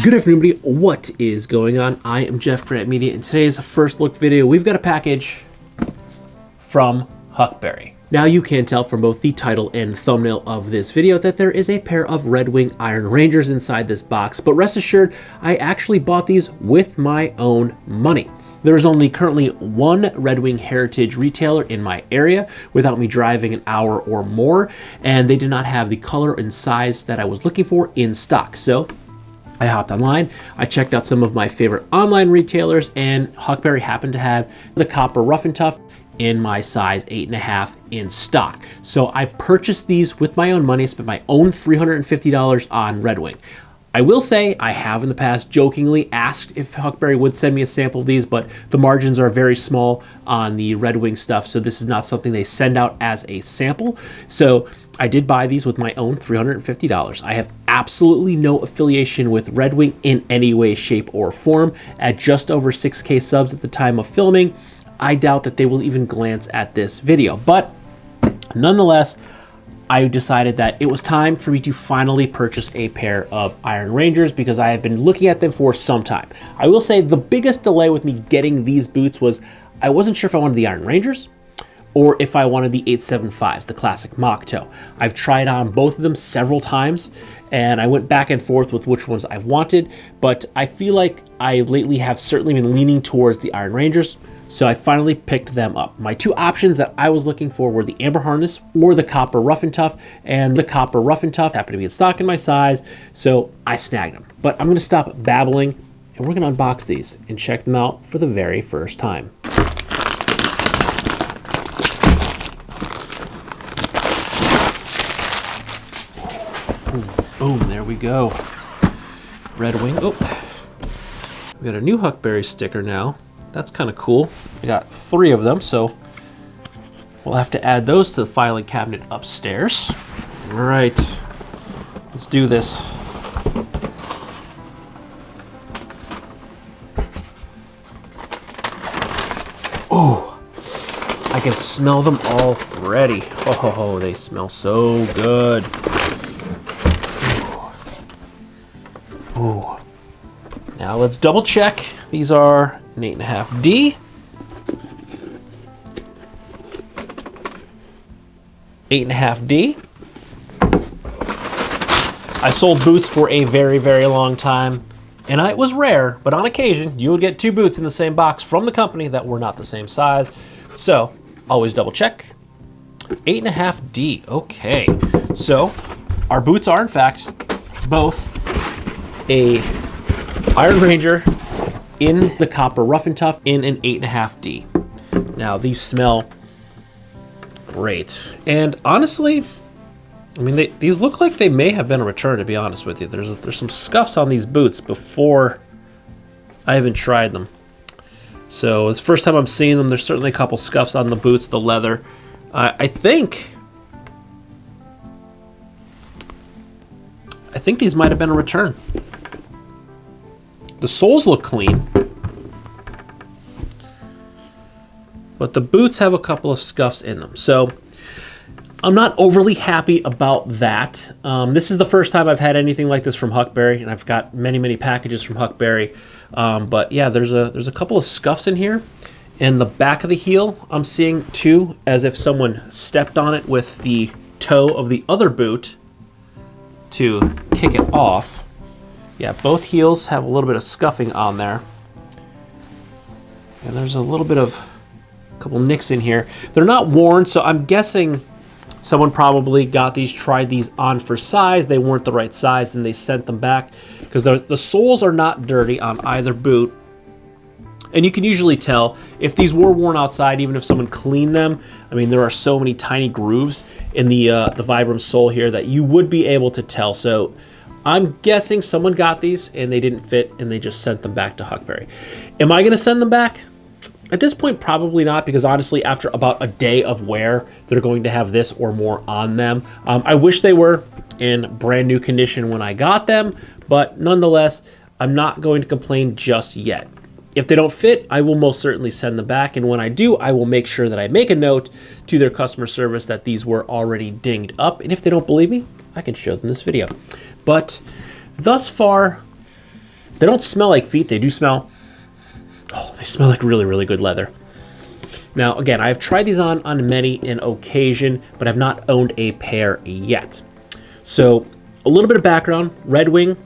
Good afternoon, everybody. What is going on? I am Jeff GrantMEDIA. In today's first look video, we've got a package from Huckberry. Now you can tell from both the title and thumbnail of this video that there is a pair of Redwing Iron Rangers inside this box, but rest assured, I actually bought these with my own money. There is only currently one Redwing Heritage retailer in my area without me driving an hour or more, and they did not have the color and size that I was looking for in stock. So I hopped online, I checked out some of my favorite online retailers, and Huckberry happened to have the copper rough and tough in my size 8.5 in stock. So I purchased these with my own money, spent my own $350 on Redwing. I will say I have in the past jokingly asked if Huckberry would send me a sample of these, but the margins are very small on the Redwing stuff, so this is not something they send out as a sample. So I did buy these with my own $350. I have absolutely no affiliation with Redwing in any way, shape, or form. At just over 6K subs at the time of filming, I doubt that they will even glance at this video. But nonetheless, I decided that it was time for me to finally purchase a pair of Iron Rangers because I have been looking at them for some time. I will say the biggest delay with me getting these boots was I wasn't sure if I wanted the Iron Rangers or if I wanted the 875s, the classic mock toe. I've tried on both of them several times and I went back and forth with which ones I wanted, but I feel like I lately have certainly been leaning towards the Iron Rangers. So I finally picked them up. My two options that I was looking for were the amber harness or the copper rough and tough, and the copper rough and tough happened to be in stock in my size, so I snagged them. But I'm gonna stop babbling and we're gonna unbox these and check them out for the very first time. Boom, there we go. Redwing. Oh, we got a new Huckberry sticker now. That's kind of cool. We got 3 of them, so we'll have to add those to the filing cabinet upstairs. All right, let's do this. Oh, I can smell them already. Oh, they smell so good. Oh, now let's double check. These are an 8.5D, 8.5D. I sold boots for a very, very long time, and it was rare, but on occasion, you would get 2 boots in the same box from the company that were not the same size. So, always double check. 8.5D, okay. So, our boots are in fact both a Iron Ranger in the copper rough and tough in an 8.5D. Now these smell great, and honestly, I mean these look like they may have been a return. To be honest with you, there's some scuffs on these boots before I even tried them. So it's the first time I'm seeing them. There's certainly a couple scuffs on the boots, the leather. I think these might have been a return. The soles look clean, but the boots have a couple of scuffs in them. So I'm not overly happy about that. This is the first time I've had anything like this from Huckberry, and I've got many, many packages from Huckberry. But yeah, there's a couple of scuffs in here. And the back of the heel, I'm seeing too, as if someone stepped on it with the toe of the other boot to kick it off. Yeah, both heels have a little bit of scuffing on there. And there's a little bit of a couple nicks in here. They're not worn, so I'm guessing someone probably got these, tried these on for size. They weren't the right size and they sent them back because the soles are not dirty on either boot. And you can usually tell if these were worn outside, even if someone cleaned them. I mean, there are so many tiny grooves in the Vibram sole here that you would be able to tell. So I'm guessing someone got these and they didn't fit and they just sent them back to Huckberry. Am I gonna send them back? At this point, probably not, because honestly, after about a day of wear, they're going to have this or more on them. I wish they were in brand new condition when I got them, but nonetheless, I'm not going to complain just yet. If they don't fit, I will most certainly send them back, and when I do, I will make sure that I make a note to their customer service that these were already dinged up, and if they don't believe me, I can show them this video. But thus far, They don't smell like feet. They do smell, oh, they smell like really, really good leather. Now, again, I've tried these on many an occasion, but I've not owned a pair yet. So a little bit of background, Redwing,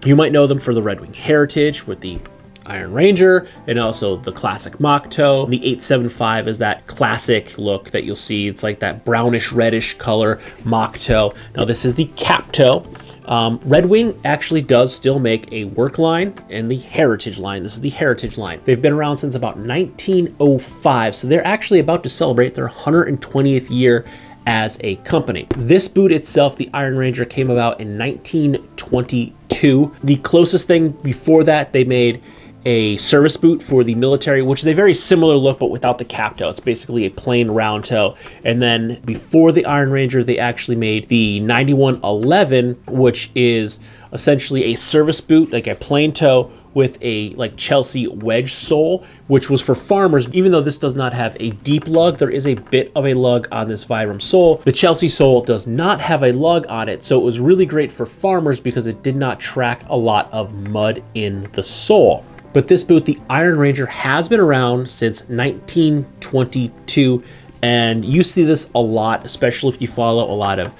you might know them for the Redwing Heritage with the Iron Ranger and also the classic mock toe. The 875 is that classic look that you'll see. It's like that brownish reddish color mock toe. Now this is the cap toe. Redwing actually does still make a work line and the Heritage line. This is the Heritage line. They've been around since about 1905, so they're actually about to celebrate their 120th year as a company. This boot itself, the Iron Ranger, came about in 1922. The closest thing before that, they made a service boot for the military, which is a very similar look, but without the cap toe. It's basically a plain round toe. And then before the Iron Ranger, they actually made the 9111, which is essentially a service boot, like a plain toe with a like Chelsea wedge sole, which was for farmers. Even though this does not have a deep lug, there is a bit of a lug on this Vibram sole. The Chelsea sole does not have a lug on it, so it was really great for farmers because it did not track a lot of mud in the sole. But this boot, the Iron Ranger, has been around since 1922, and you see this a lot, especially if you follow a lot of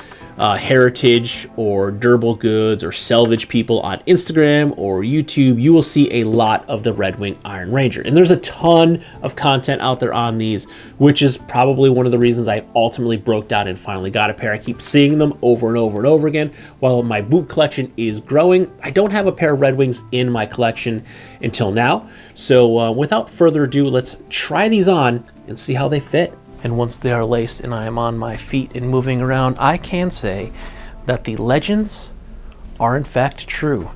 heritage or durable goods or salvage people on Instagram or YouTube. You will see a lot of the Redwing Iron Ranger, and there's a ton of content out there on these, which is probably one of the reasons I ultimately broke down and finally got a pair. I keep seeing them over and over and over again while my boot collection is growing. I don't have a pair of Redwings in my collection until now, so without further ado, let's try these on and see how they fit. And once they are laced and I am on my feet and moving around, I can say that the legends are in fact true.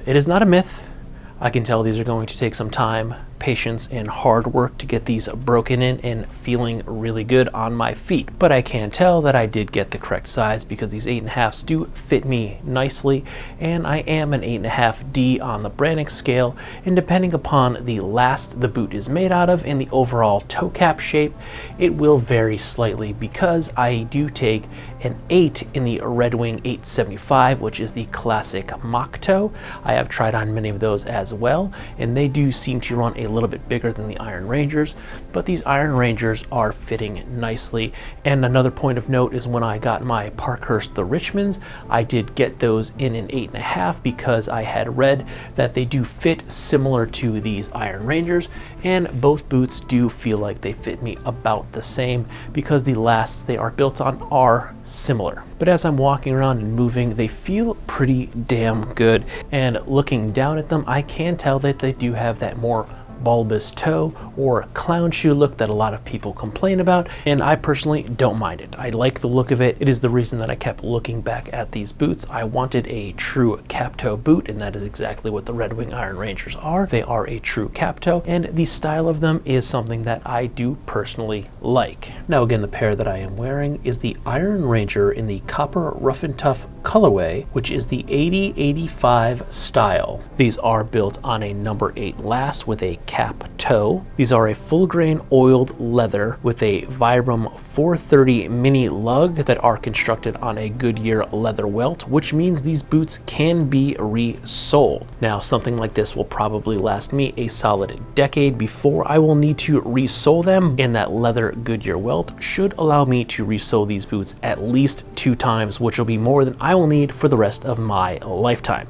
It is not a myth. I can tell these are going to take some time, patience, and hard work to get these broken in and feeling really good on my feet. But I can tell that I did get the correct size because these 8.5s do fit me nicely, and I am an 8.5D on the Brannick scale, and depending upon the last the boot is made out of and the overall toe cap shape, it will vary slightly because I do take an 8 in the Redwing 875, which is the classic mock toe. I have tried on many of those as well, and they do seem to run a little bit bigger than the Iron Rangers, but these Iron Rangers are fitting nicely. And another point of note is when I got my Parkhurst the Richmonds, I did get those in an 8.5 because I had read that they do fit similar to these Iron Rangers, and both boots do feel like they fit me about the same because the lasts they are built on are similar. But as I'm walking around and moving, they feel pretty damn good, and looking down at them, I can tell that they do have that more bulbous toe or clown shoe look that a lot of people complain about, and I personally don't mind it. I like the look of it. It is the reason that I kept looking back at these boots. I wanted a true cap toe boot, and that is exactly what the Redwing Iron Rangers are. They are a true cap toe, and the style of them is something that I do personally like. Now again, the pair that I am wearing is the Iron Ranger in the Copper Rough and Tough colorway, which is the 8085 style. These are built on a number 8 last with a cap toe. These are a full grain oiled leather with a Vibram 430 mini lug that are constructed on a Goodyear leather welt, which means these boots can be resoled. Now something like this will probably last me a solid decade before I will need to resole them, and that leather Goodyear welt should allow me to resole these boots at least 2 times, which will be more than I will need for the rest of my lifetime.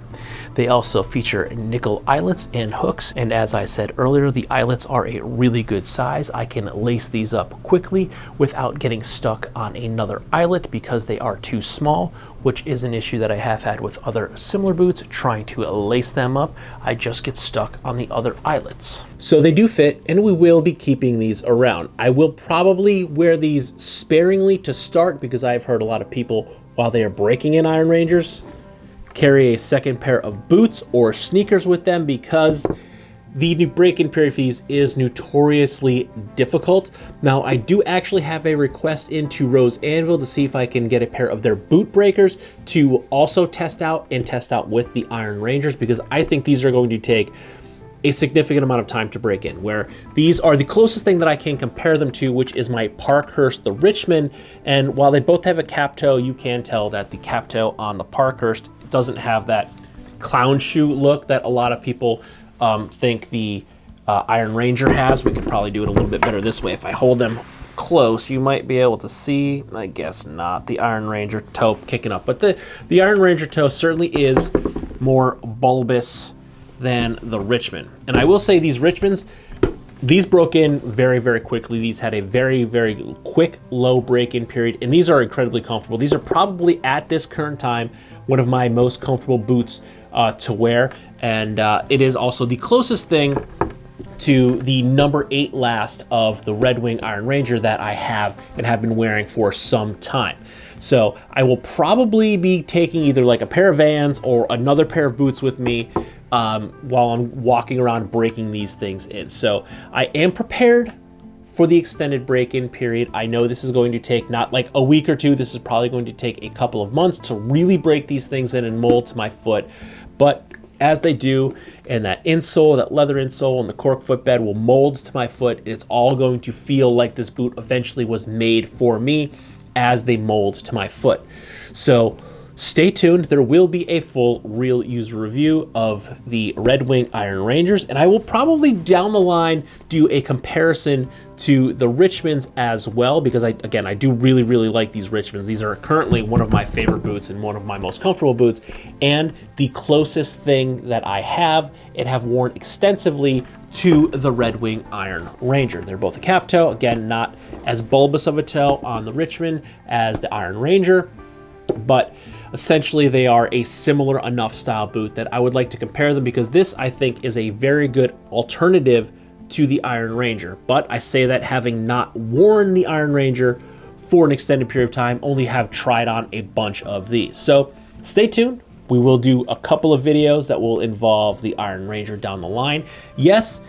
They also feature nickel eyelets and hooks, and as I said earlier, the eyelets are a really good size. I can lace these up quickly without getting stuck on another eyelet because they are too small, which is an issue that I have had with other similar boots. Trying to lace them up, I just get stuck on the other eyelets. So they do fit, and we will be keeping these around. I will probably wear these sparingly to start because I've heard a lot of people, while they are breaking in Iron Rangers, carry a second pair of boots or sneakers with them because the break-in period for these is notoriously difficult. Now, I do actually have a request into Rose Anvil to see if I can get a pair of their boot breakers to also test out with the Iron Rangers, because I think these are going to take a significant amount of time to break in, where these are the closest thing that I can compare them to, which is my Parkhurst the Richmond. And while they both have a cap toe, you can tell that the cap toe on the Parkhurst doesn't have that clown shoe look that a lot of people think the Iron Ranger has. We could probably do it a little bit better this way. If I hold them close, you might be able to see, I guess not, the Iron Ranger toe kicking up. But the Iron Ranger toe certainly is more bulbous than the Richmond. And I will say these Richmonds, these broke in very, very quickly. These had a very, very quick low break-in period, and these are incredibly comfortable. These are probably, at this current time, one of my most comfortable boots to wear, and it is also the closest thing to the number 8 last of the Redwing Iron Ranger that I have and have been wearing for some time. So I will probably be taking either like a pair of Vans or another pair of boots with me while I'm walking around breaking these things in. So I am prepared for the extended break-in period. I know this is going to take not like a week or two. This is probably going to take a couple of months to really break these things in and mold to my foot. But as they do, and that insole, that leather insole and the cork footbed will mold to my foot, it's all going to feel like this boot eventually was made for me as they mold to my foot. So stay tuned. There will be a full real user review of the Redwing Iron Rangers, and I will probably down the line do a comparison to the Richmonds as well, because I do really, really like these Richmonds. These are currently one of my favorite boots and one of my most comfortable boots, and the closest thing that I have and have worn extensively to the Redwing Iron Ranger. They're both a cap toe. Again, not as bulbous of a toe on the Richmond as the Iron Ranger, but essentially they are a similar enough style boot that I would like to compare them, because this, I think, is a very good alternative to the Iron Ranger. But I say that having not worn the Iron Ranger for an extended period of time, only have tried on a bunch of these. So stay tuned. We will do a couple of videos that will involve the Iron Ranger down the line. Yes,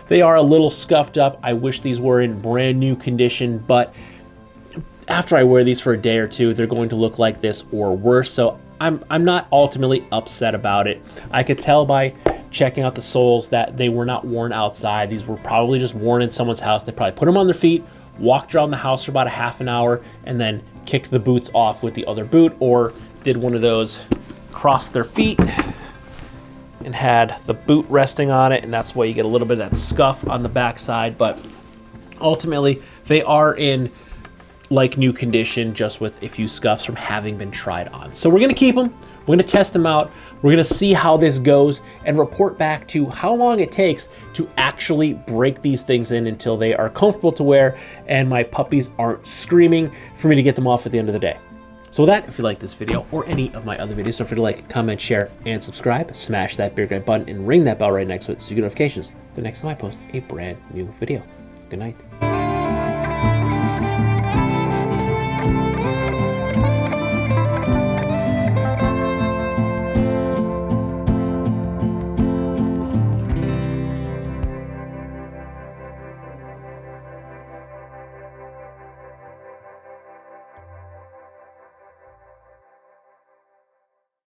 they are a little scuffed up. I wish these were in brand new condition, but after I wear these for a day or two, they're going to look like this or worse. So I'm not ultimately upset about it. I could tell by checking out the soles that they were not worn outside. These were probably just worn in someone's house. They probably put them on their feet, walked around the house for about a half an hour, and then kicked the boots off with the other boot, or did one of those, crossed their feet and had the boot resting on it, and that's why you get a little bit of that scuff on the backside. But ultimately, they are in like new condition, just with a few scuffs from having been tried on. So we're gonna keep them. We're gonna test them out. We're gonna see how this goes and report back to how long it takes to actually break these things in until they are comfortable to wear and my puppies aren't screaming for me to get them off at the end of the day. So with that, if you like this video or any of my other videos, don't forget to like, comment, share, and subscribe. Smash that beer guide button and ring that bell right next to it so you get notifications the next time I post a brand new video. Good night.